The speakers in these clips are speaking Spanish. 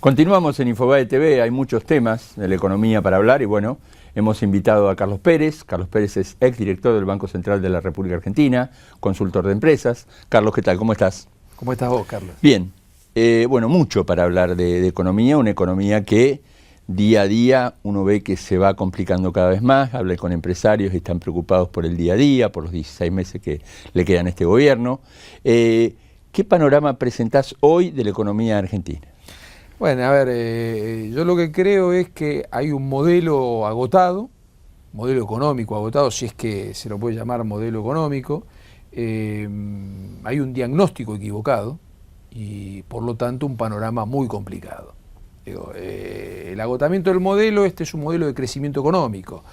Continuamos en Infobae TV, hay muchos temas de la economía para hablar y bueno, hemos invitado a Carlos Pérez. Carlos Pérez es exdirector del Banco Central de la República Argentina, consultor de empresas. Carlos, ¿qué tal? ¿Cómo estás? ¿Cómo estás vos, Carlos? Bien, bueno, mucho para hablar de economía, una economía que día a día uno ve que se va complicando cada vez más, habla con empresarios y están preocupados por el día a día, por los 16 meses que le quedan a este gobierno. ¿Qué panorama presentás hoy de la economía argentina? Bueno, a ver, yo lo que creo es que hay un modelo agotado, modelo económico agotado, si es que se lo puede llamar modelo económico, hay un diagnóstico equivocado y por lo tanto un panorama muy complicado. Digo, el agotamiento del modelo, este es un modelo de crecimiento económico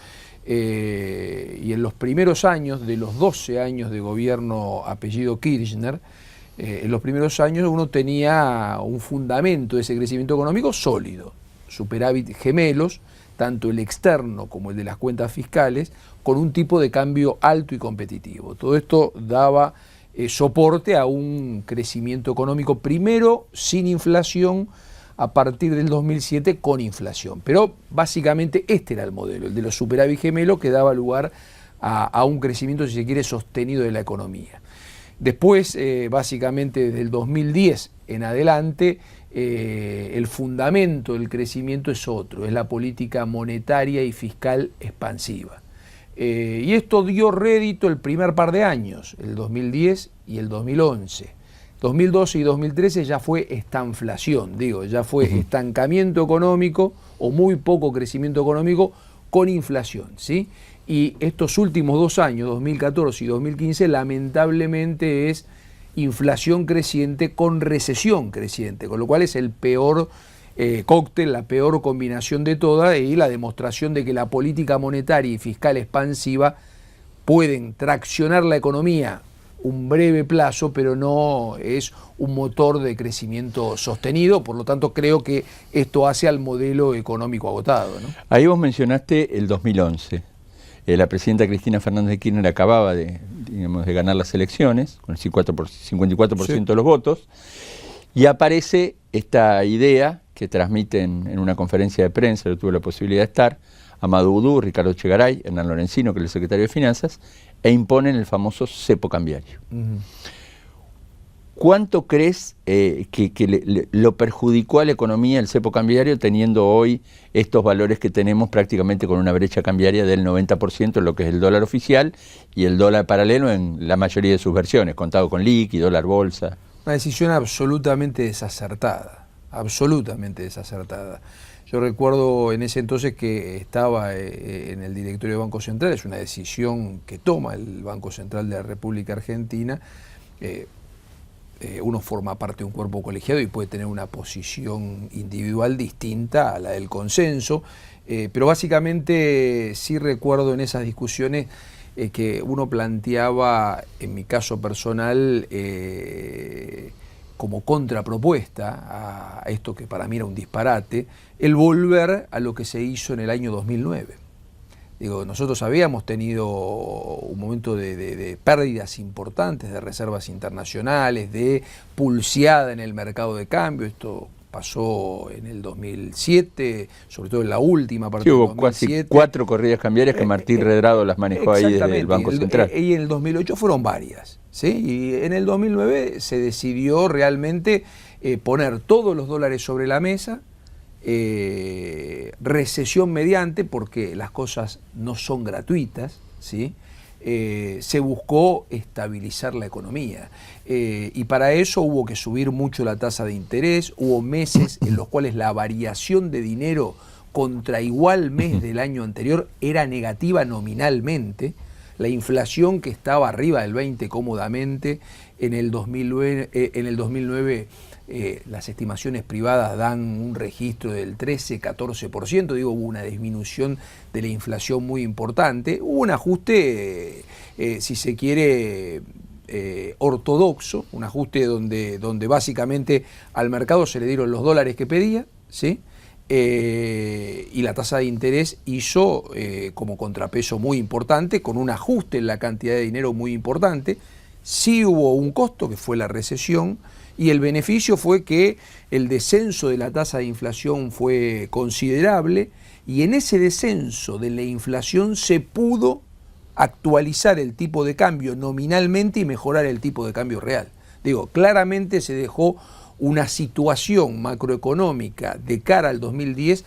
y en los primeros años, de los 12 años de gobierno apellido Kirchner, en los primeros años uno tenía un fundamento de ese crecimiento económico sólido, superávit gemelos, tanto el externo como el de las cuentas fiscales, con un tipo de cambio alto y competitivo. Todo esto daba soporte a un crecimiento económico, primero sin inflación, a partir del 2007 con inflación. Pero básicamente este era el modelo, el de los superávit gemelos, que daba lugar a un crecimiento, si se quiere, sostenido de la economía. Después, básicamente desde el 2010 en adelante, el fundamento del crecimiento es otro, es la política monetaria y fiscal expansiva. Y esto dio rédito el primer par de años, el 2010 y el 2011. 2012 y 2013 ya fue estanflación, ya fue estancamiento económico o muy poco crecimiento económico con inflación, ¿sí? Y estos últimos 2 años, 2014 y 2015, lamentablemente es inflación creciente con recesión creciente, con lo cual es el peor cóctel, la peor combinación de todas y la demostración de que la política monetaria y fiscal expansiva pueden traccionar la economía un breve plazo, pero no es un motor de crecimiento sostenido, por lo tanto creo que esto hace al modelo económico agotado, ¿no? Ahí vos mencionaste el 2011. La presidenta Cristina Fernández de Kirchner acababa de ganar las elecciones, con el 54% de los votos, y aparece esta idea que transmiten en una conferencia de prensa, yo tuve la posibilidad de estar, Amado Udú, Ricardo Chegaray, Hernán Lorenzino, que es el secretario de Finanzas, e imponen el famoso cepo cambiario. ¿Cuánto crees que lo perjudicó a la economía el cepo cambiario teniendo hoy estos valores que tenemos prácticamente con una brecha cambiaria del 90% en lo que es el dólar oficial y el dólar paralelo en la mayoría de sus versiones, contado con liqui, dólar bolsa? Una decisión absolutamente desacertada, absolutamente desacertada. Yo recuerdo en ese entonces que estaba en el directorio del Banco Central, es una decisión que toma el Banco Central de la República Argentina. Uno forma parte de un cuerpo colegiado y puede tener una posición individual distinta a la del consenso, pero básicamente sí recuerdo en esas discusiones que uno planteaba, en mi caso personal, como contrapropuesta a esto que para mí era un disparate, el volver a lo que se hizo en el año 2009. Nosotros habíamos tenido un momento de pérdidas importantes de reservas internacionales, de pulseada en el mercado de cambio. Esto pasó en el 2007, sobre todo en la última parte del 2007. Hubo casi 4 corridas cambiarias que Martín Redrado las manejó ahí desde el Banco Central. Y en el 2008 fueron varias, ¿sí? Y en el 2009 se decidió realmente poner todos los dólares sobre la mesa, recesión mediante, porque las cosas no son gratuitas, ¿sí? Se buscó estabilizar la economía y para eso hubo que subir mucho la tasa de interés, hubo meses en los cuales la variación de dinero contra igual mes del año anterior era negativa nominalmente, la inflación que estaba arriba del 20 cómodamente en el 2009 las estimaciones privadas dan un registro del 13-14%, hubo una disminución de la inflación muy importante, hubo un ajuste, si se quiere, ortodoxo, un ajuste donde básicamente al mercado se le dieron los dólares que pedía, ¿sí? Y la tasa de interés hizo como contrapeso muy importante, con un ajuste en la cantidad de dinero muy importante. Sí hubo un costo, que fue la recesión, y el beneficio fue que el descenso de la tasa de inflación fue considerable, y en ese descenso de la inflación se pudo actualizar el tipo de cambio nominalmente y mejorar el tipo de cambio real. Digo, claramente se dejó una situación macroeconómica de cara al 2010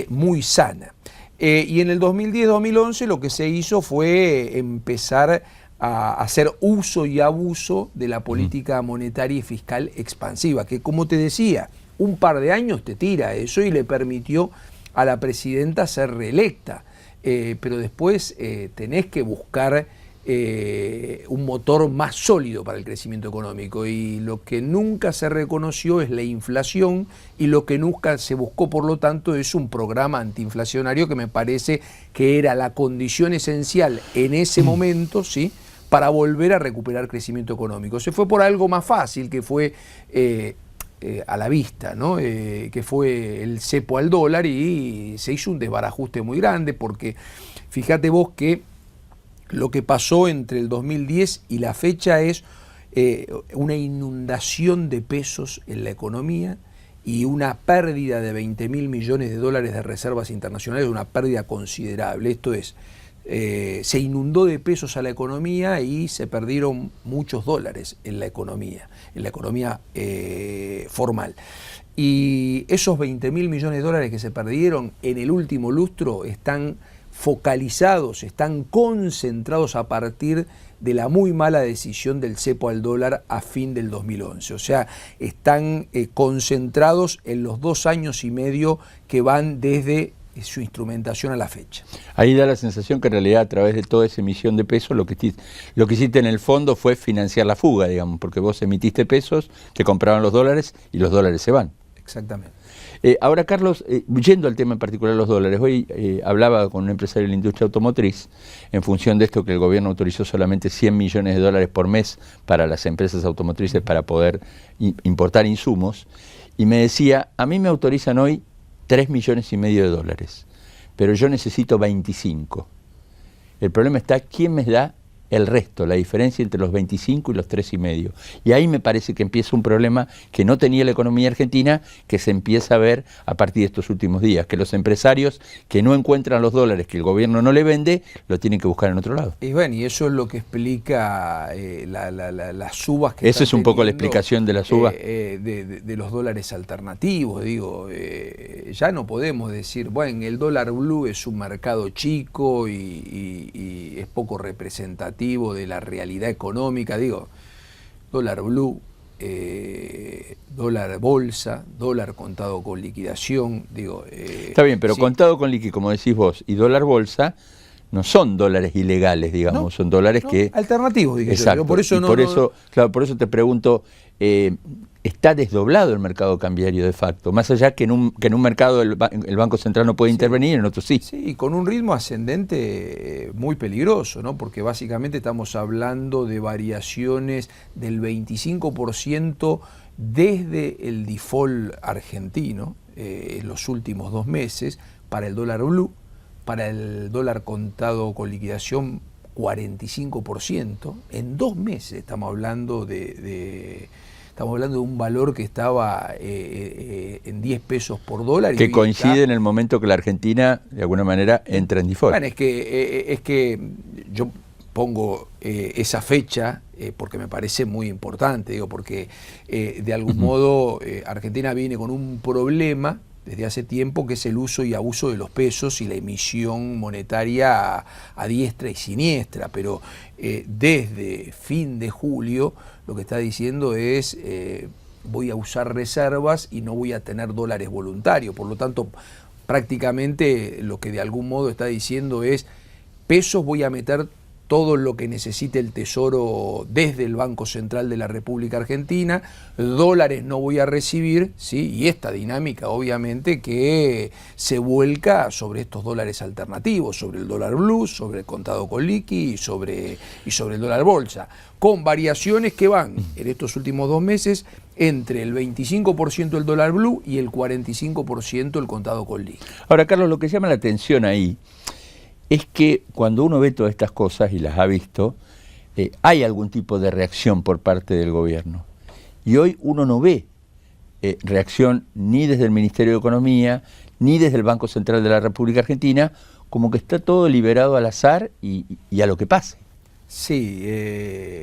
muy sana. Y en el 2010-2011 lo que se hizo fue empezar a hacer uso y abuso de la política monetaria y fiscal expansiva, que como te decía, un par de años te tira eso y le permitió a la presidenta ser reelecta. Pero después tenés que buscar un motor más sólido para el crecimiento económico, y lo que nunca se reconoció es la inflación, y lo que nunca se buscó, por lo tanto, es un programa antiinflacionario, que me parece que era la condición esencial en ese momento, ¿sí?, para volver a recuperar crecimiento económico. Se fue por algo más fácil, que fue a la vista, ¿no? Que fue el cepo al dólar, y se hizo un desbarajuste muy grande, porque fíjate vos que lo que pasó entre el 2010 y la fecha es una inundación de pesos en la economía y una pérdida de 20.000 millones de dólares de reservas internacionales, una pérdida considerable. Esto es, se inundó de pesos a la economía y se perdieron muchos dólares en la economía formal. Y esos 20.000 millones de dólares que se perdieron en el último lustro están focalizados, están concentrados a partir de la muy mala decisión del cepo al dólar a fin del 2011. O sea, están concentrados en los 2 años y medio que van desde su instrumentación a la fecha. Ahí da la sensación que en realidad, a través de toda esa emisión de pesos, lo que hiciste en el fondo fue financiar la fuga, digamos, porque vos emitiste pesos, te compraban los dólares y los dólares se van. Exactamente. Ahora, Carlos, yendo al tema en particular de los dólares, hoy hablaba con un empresario de la industria automotriz en función de esto, que el gobierno autorizó solamente 100 millones de dólares por mes para las empresas automotrices para poder importar insumos, y me decía, a mí me autorizan hoy 3,5 millones de dólares, pero yo necesito 25. El problema está, ¿quién me da el resto, la diferencia entre los 25 y los 3,5? Y ahí me parece que empieza un problema que no tenía la economía argentina, que se empieza a ver a partir de estos últimos días, que los empresarios que no encuentran los dólares que el gobierno no le vende, lo tienen que buscar en otro lado. Y bueno, y eso es lo que explica las subas que Esa es un poco la explicación de la suba. De los dólares alternativos, digo, ya no podemos decir, bueno, el dólar blue es un mercado chico y es poco representativo de la realidad económica. Digo, dólar blue, dólar bolsa, dólar contado con liquidación, digo... Está bien, pero sí, contado con liquidación, como decís vos, y dólar bolsa, no son dólares ilegales, digamos, no, son dólares que... alternativos, dije. Exacto, yo. Por eso claro, por eso te pregunto, ¿está desdoblado el mercado cambiario de facto? Más allá que en un mercado el Banco Central no puede intervenir, en otro sí. Sí, con un ritmo ascendente muy peligroso, ¿no? Porque básicamente estamos hablando de variaciones del 25% desde el default argentino en los últimos 2 meses para el dólar blue, para el dólar contado con liquidación 45%. En 2 meses estamos hablando de un valor que estaba en 10 pesos por dólar. Que coincide en el momento que la Argentina, de alguna manera, entra en default. Bueno, es que yo pongo esa fecha porque me parece muy importante, digo, porque de algún modo Argentina viene con un problema desde hace tiempo, que es el uso y abuso de los pesos y la emisión monetaria a diestra y siniestra, pero desde fin de julio lo que está diciendo es voy a usar reservas y no voy a tener dólares voluntarios. Por lo tanto, prácticamente lo que de algún modo está diciendo es pesos voy a meter todo lo que necesite el Tesoro desde el Banco Central de la República Argentina, dólares no voy a recibir, ¿sí? Y esta dinámica obviamente que se vuelca sobre estos dólares alternativos, sobre el dólar blue, sobre el contado con liqui y sobre el dólar bolsa, con variaciones que van en estos últimos 2 meses entre el 25% el dólar blue y el 45% el contado con liqui. Ahora, Carlos, lo que llama la atención ahí es que cuando uno ve todas estas cosas, y las ha visto, hay algún tipo de reacción por parte del gobierno. Y hoy uno no ve reacción ni desde el Ministerio de Economía, ni desde el Banco Central de la República Argentina, como que está todo liberado al azar y a lo que pase. Sí,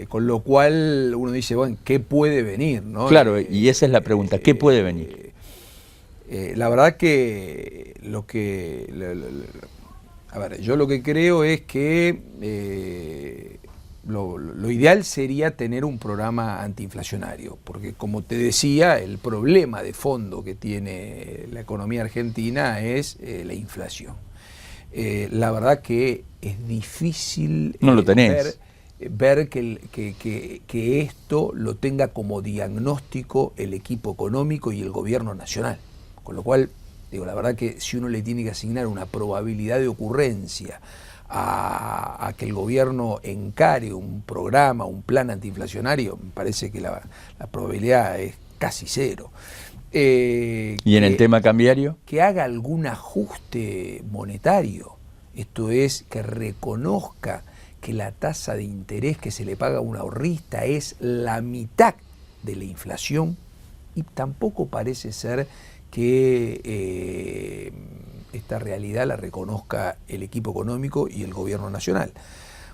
con lo cual uno dice, bueno, ¿qué puede venir? ¿No? Claro, y esa es la pregunta, ¿qué puede venir? La verdad que a ver, yo lo que creo es que lo ideal sería tener un programa antiinflacionario, porque como te decía, el problema de fondo que tiene la economía argentina es la inflación. La verdad que es difícil no lo tenés. ver que esto lo tenga como diagnóstico el equipo económico y el gobierno nacional. Con lo cual, digo, la verdad que si uno le tiene que asignar una probabilidad de ocurrencia a que el gobierno encare un programa, un plan antiinflacionario, me parece que la probabilidad es casi cero. ¿Y en el tema cambiario? Que haga algún ajuste monetario, esto es, que reconozca que la tasa de interés que se le paga a un ahorrista es la mitad de la inflación, y tampoco parece ser que esta realidad la reconozca el equipo económico y el gobierno nacional.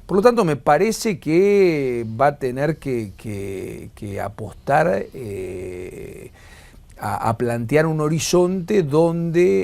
Por lo tanto, me parece que va a tener que apostar a plantear un horizonte donde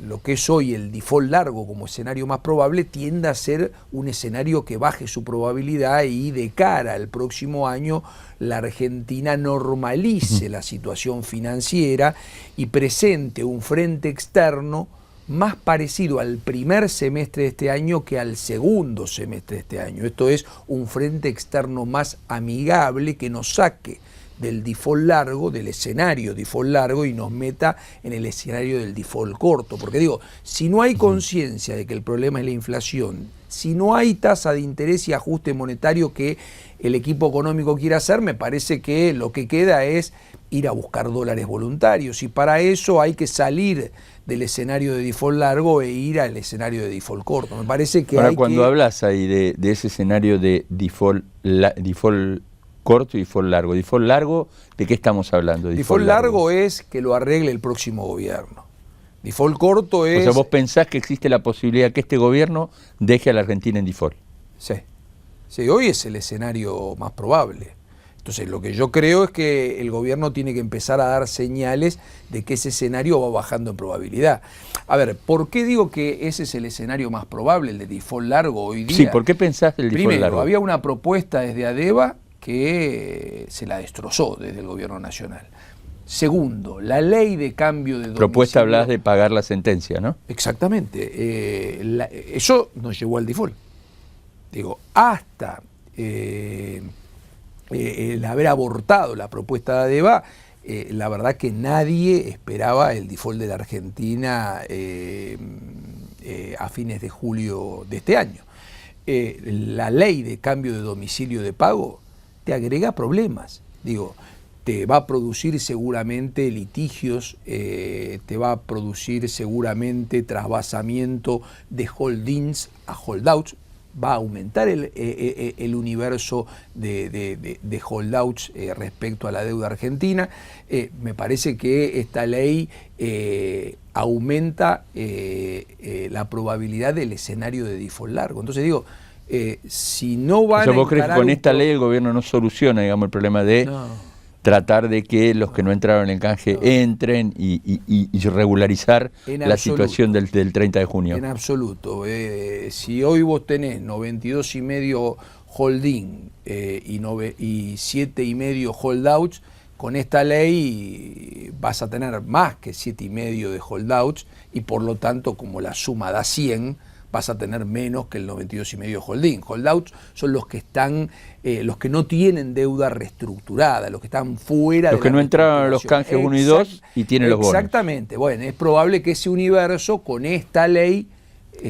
lo que es hoy el default largo como escenario más probable tienda a ser un escenario que baje su probabilidad y de cara al próximo año la Argentina normalice la situación financiera y presente un frente externo más parecido al primer semestre de este año que al segundo semestre de este año. Esto es, un frente externo más amigable que nos saque del default largo, del escenario default largo, y nos meta en el escenario del default corto. Porque digo, si no hay conciencia de que el problema es la inflación, si no hay tasa de interés y ajuste monetario que el equipo económico quiera hacer, me parece que lo que queda es ir a buscar dólares voluntarios, y para eso hay que salir del escenario de default largo e ir al escenario de default corto. Me parece que ahora, cuando hablas ahí de ese escenario de default corto y default largo. ¿Default largo de qué estamos hablando? Default largo es que lo arregle el próximo gobierno. Default corto es... O sea, vos pensás que existe la posibilidad que este gobierno deje a la Argentina en default. Sí. Sí, hoy es el escenario más probable. Entonces, lo que yo creo es que el gobierno tiene que empezar a dar señales de que ese escenario va bajando en probabilidad. A ver, ¿por qué digo que ese es el escenario más probable, el de default largo hoy día? Sí, ¿por qué pensás el default Primero, largo? había una propuesta desde ADEVA que se la destrozó desde el gobierno nacional. Segundo, la ley de cambio de domicilio. Propuesta, hablas de pagar la sentencia, ¿no? Exactamente. Eso nos llevó al default. Digo, hasta el haber abortado la propuesta de ADEVA, la verdad que nadie esperaba el default de la Argentina a fines de julio de este año. La ley de cambio de domicilio de pago te agrega problemas. Digo, te va a producir seguramente litigios, te va a producir seguramente trasvasamiento de holdings a holdouts, va a aumentar el universo de holdouts respecto a la deuda argentina. Me parece que esta ley aumenta la probabilidad del escenario de default largo. Entonces digo, si no van a... ¿Vos crees que con esta ley el gobierno no soluciona, digamos, el problema de tratar de que los que no entraron en el canje entren y regularizar la situación del 30 de junio? En absoluto. Si hoy vos tenés 92,5 holding y 7,5 holdouts, con esta ley vas a tener más que 7,5 de holdouts, y por lo tanto, como la suma da 100, vas a tener menos que el 92,5 holding. Holdouts son los que están, los que no tienen deuda reestructurada, los que están fuera de los que no entraron a los canjes 1 y 2 y tienen los bonos. Exactamente. Bueno, es probable que ese universo con esta ley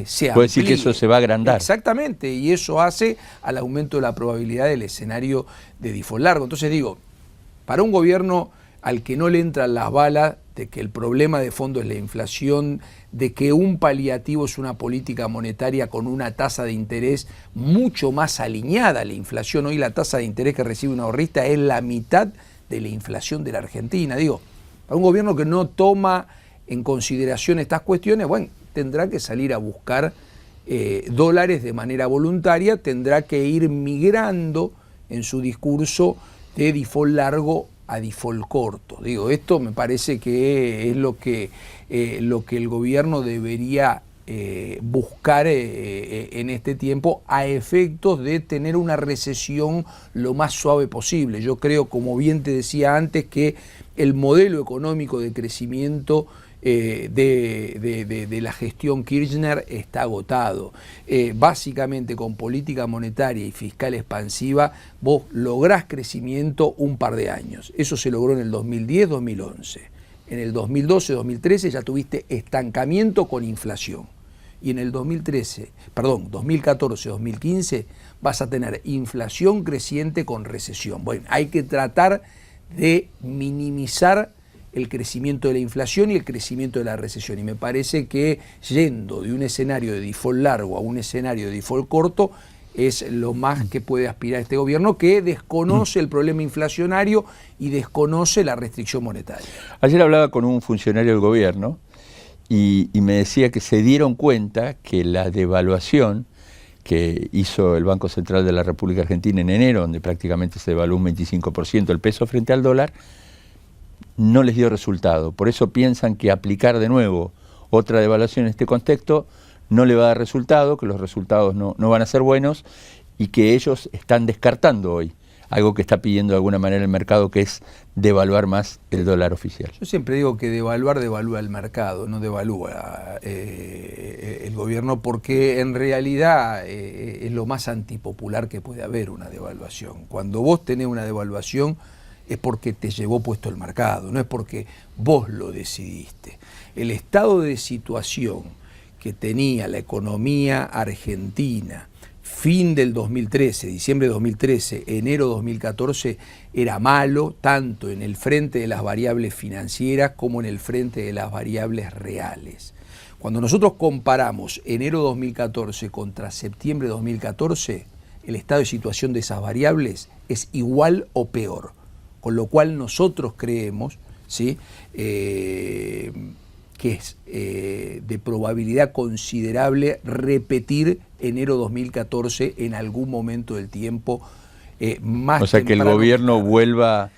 se amplíe. Puede decir que eso se va a agrandar. Exactamente, y eso hace al aumento de la probabilidad del escenario de default largo. Entonces digo, para un gobierno al que no le entran las balas de que el problema de fondo es la inflación, de que un paliativo es una política monetaria con una tasa de interés mucho más alineada a la inflación. Hoy la tasa de interés que recibe un ahorrista es la mitad de la inflación de la Argentina. Digo, para un gobierno que no toma en consideración estas cuestiones, bueno, tendrá que salir a buscar dólares de manera voluntaria, tendrá que ir migrando en su discurso de default largo a default corto. Digo, esto me parece que es lo que el gobierno debería buscar en este tiempo a efectos de tener una recesión lo más suave posible. Yo creo, como bien te decía antes, que el modelo económico de crecimiento de la gestión Kirchner está agotado. Básicamente con política monetaria y fiscal expansiva vos lográs crecimiento un par de años. Eso se logró en el 2010-2011. En el 2012-2013 ya tuviste estancamiento con inflación. Y en el 2014-2015 vas a tener inflación creciente con recesión. Bueno, hay que tratar de minimizar el crecimiento de la inflación y el crecimiento de la recesión. Y me parece que yendo de un escenario de default largo a un escenario de default corto es lo más que puede aspirar este gobierno, que desconoce el problema inflacionario y desconoce la restricción monetaria. Ayer hablaba con un funcionario del gobierno y me decía que se dieron cuenta que la devaluación que hizo el Banco Central de la República Argentina en enero, donde prácticamente se devaluó un 25% el peso frente al dólar, no les dio resultado. Por eso piensan que aplicar de nuevo otra devaluación en este contexto no le va a dar resultado, que los resultados no van a ser buenos y que ellos están descartando hoy algo que está pidiendo de alguna manera el mercado, que es devaluar más el dólar oficial. Yo siempre digo que devalúa el mercado, no devalúa el gobierno, porque en realidad es lo más antipopular que puede haber una devaluación. Cuando vos tenés una devaluación es porque te llevó puesto el mercado, no es porque vos lo decidiste. El estado de situación que tenía la economía argentina fin del 2013, diciembre de 2013, enero de 2014, era malo tanto en el frente de las variables financieras como en el frente de las variables reales. Cuando nosotros comparamos enero de 2014 contra septiembre de 2014, el estado de situación de esas variables es igual o peor. Con lo cual nosotros creemos, ¿sí?, que es de probabilidad considerable repetir enero 2014 en algún momento del tiempo más. O sea, que el gobierno vuelva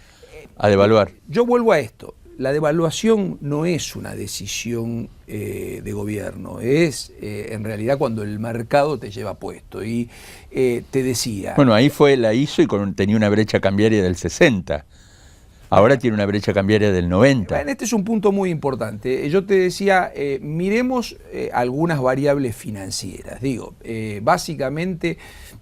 a devaluar. Yo vuelvo a esto. La devaluación no es una decisión de gobierno, es en realidad cuando el mercado te lleva puesto. Y te decía... Bueno, ahí la hizo y tenía una brecha cambiaria del 60. Ahora tiene una brecha cambiaria del 90. Bueno, este es un punto muy importante. Yo te decía, miremos algunas variables financieras. Digo, básicamente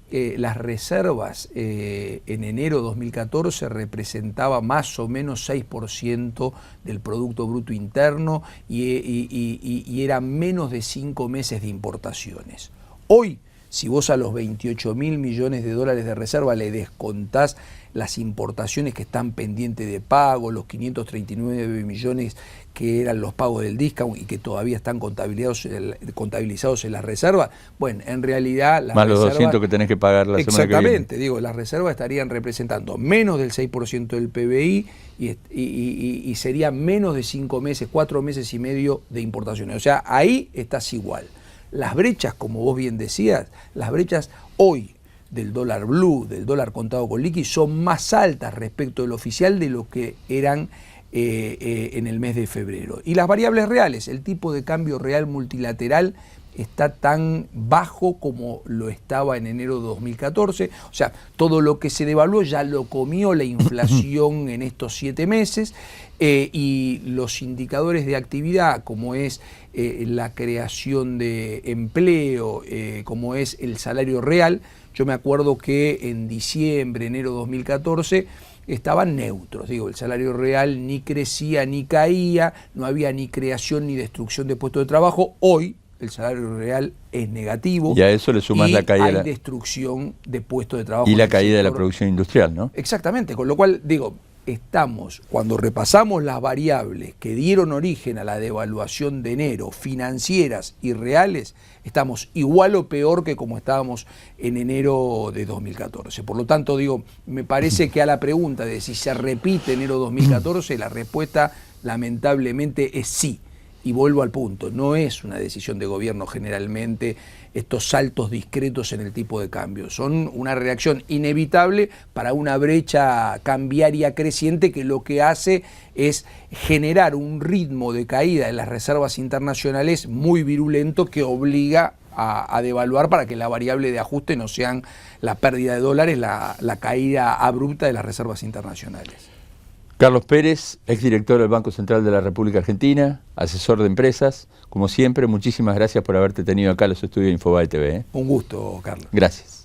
las reservas en enero de 2014 representaba más o menos 6% del Producto Bruto Interno y era menos de 5 meses de importaciones. Hoy, si vos a los 28.000 millones de dólares de reserva le descontás las importaciones que están pendientes de pago, los 539 millones que eran los pagos del discount y que todavía están contabilizados en las reservas, bueno, en realidad... Más los 200 que tenés que pagar la semana que viene. Exactamente, digo, las reservas estarían representando menos del 6% del PBI y serían menos de 5 meses, 4 meses y medio de importaciones. O sea, ahí estás igual. Las brechas, como vos bien decías, las brechas hoy del dólar blue, del dólar contado con liqui, son más altas respecto del oficial de lo que eran en el mes de febrero. Y las variables reales, el tipo de cambio real multilateral está tan bajo como lo estaba en enero de 2014. O sea, todo lo que se devaluó ya lo comió la inflación en estos 7 meses y los indicadores de actividad, como es la creación de empleo, como es el salario real. Yo me acuerdo que en diciembre, enero de 2014, estaban neutros. Digo, el salario real ni crecía ni caía, no había ni creación ni destrucción de puestos de trabajo. Hoy el salario real es negativo. Y a eso le sumas la caída. Hay destrucción de puestos de trabajo. Y la caída de la producción industrial, ¿no? Exactamente, con lo cual, digo, estamos, cuando repasamos las variables que dieron origen a la devaluación de enero, financieras y reales, estamos igual o peor que como estábamos en enero de 2014. Por lo tanto, digo, me parece que a la pregunta de si se repite enero 2014, la respuesta lamentablemente es sí. Y vuelvo al punto, no es una decisión de gobierno generalmente estos saltos discretos en el tipo de cambio, son una reacción inevitable para una brecha cambiaria creciente que lo que hace es generar un ritmo de caída de las reservas internacionales muy virulento que obliga a devaluar para que la variable de ajuste no sean la pérdida de dólares, la caída abrupta de las reservas internacionales. Carlos Pérez, exdirector del Banco Central de la República Argentina, asesor de empresas. Como siempre, muchísimas gracias por haberte tenido acá en los estudios de Infobae TV. Un gusto, Carlos. Gracias.